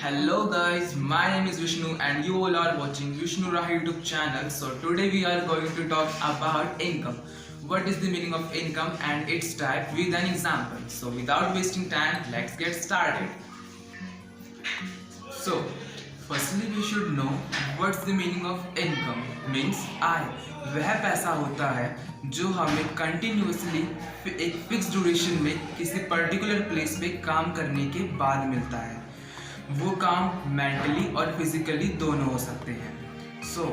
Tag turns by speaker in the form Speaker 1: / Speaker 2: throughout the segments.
Speaker 1: Hello guys, my name is Vishnu and you all are watching Vishnu Rahi YouTube channel. So today we are going to talk about income. What is the meaning of income and its type with an example. So without wasting time, let's get started. So firstly we should know what's the meaning of income. Means आय वह पैसा होता है जो हमें continuously एक fix duration में किसी particular place पे काम करने के बाद मिलता है। वो काम मेंटली और फिजिकली दोनों हो सकते हैं। So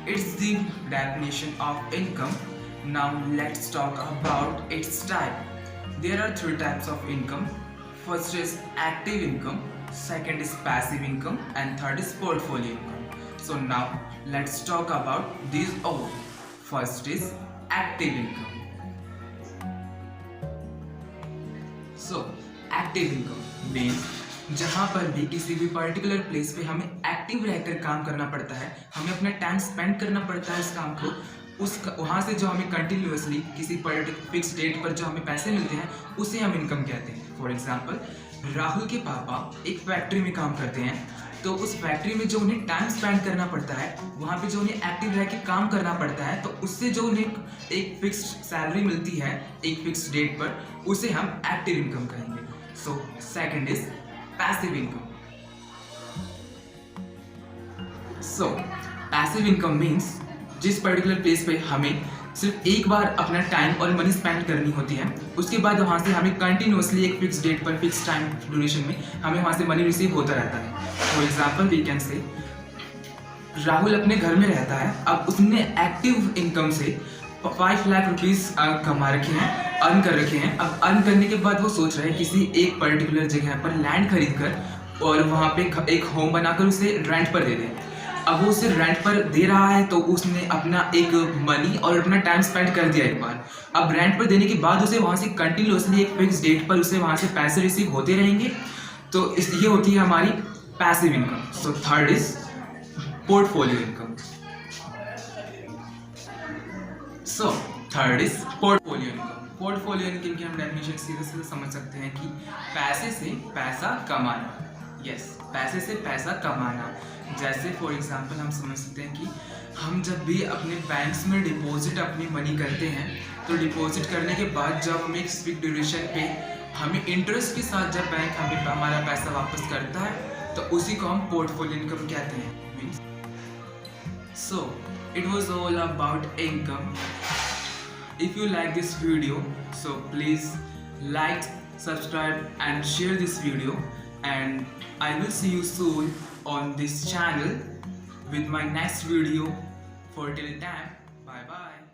Speaker 1: it's the definition of income. Now let's talk about its type. There are three types of income. First is active income, second is passive income, and third is portfolio income. So now let's talk about these all. First is active income. So active income means जहाँ पर भी किसी भी particular place पे हमें active रहकर काम करना पड़ता है, हमें अपना टाइम स्पेंड करना पड़ता है इस काम को, उस वहाँ से जो हमें कंटिन्यूसली किसी पर्टिकुलर फिक्स डेट पर जो हमें पैसे मिलते हैं उसे हम इनकम कहते हैं। फॉर एग्जांपल राहुल के पापा एक फैक्ट्री में काम करते हैं, तो उस फैक्ट्री में जो उन्हें टाइम स्पेंड करना पड़ता है, वहाँ पे जो उन्हें एक्टिव रह के काम करना पड़ता है, तो उससे जो उन्हें एक फिक्स सैलरी मिलती है एक फिक्स डेट पर, उसे हम एक्टिव इनकम कहेंगे। So second is passive income. So passive income means जिस पर्टिकुलर प्लेस पे हमें सिर्फ एक बार अपना टाइम और मनी स्पेंड करनी होती है, उसके बाद वहाँ से हमें कंटिन्यूसली एक फिक्स डेट पर फिक्स टाइम ड्यूरेशन में हमें वहाँ से मनी रिसीव होता रहता है। For example we can say Rahul अपने घर में रहता है, अब उसने एक्टिव इनकम से 5 लाख रुपीज़ कमा रखे हैं, अर्न कर रखे हैं। अब अर्न करने के बाद वो सोच रहे हैं किसी एक पर्टिकुलर जगह पर लैंड खरीद कर और वहाँ पे एक होम बनाकर उसे रेंट पर दे दें। अब वो उसे रेंट पर दे रहा है, तो उसने अपना एक मनी और अपना टाइम स्पेंड कर दिया एक बार। अब रेंट पर देने के बाद उसे वहाँ से कंटिन्यूसली एक फिक्स डेट पर उसे वहाँ से पैसे रिसीव होते रहेंगे, तो ये होती है हमारी passive income. So third is portfolio income. So third is portfolio income. Portfolio income की हम डेफिनेशन सीधे सीधे समझ सकते हैं कि पैसे से पैसा कमाना। यस, पैसे से पैसा कमाना। जैसे फॉर एग्जांपल हम समझ सकते हैं कि हम जब भी अपने बैंक्स में डिपॉजिट अपनी मनी करते हैं, तो डिपॉजिट करने के बाद जब हमें एक फिक्स ड्यूरेशन पे हमें इंटरेस्ट के साथ जब बैंक हमें हमारा पैसा वापस करता है, तो उसी को हम पोर्टफोलियो इनकम कहते हैं। So it was all about income. If you like this video, so please like, subscribe and share this video, and I will see you soon on this channel with my next video. For till time, bye bye.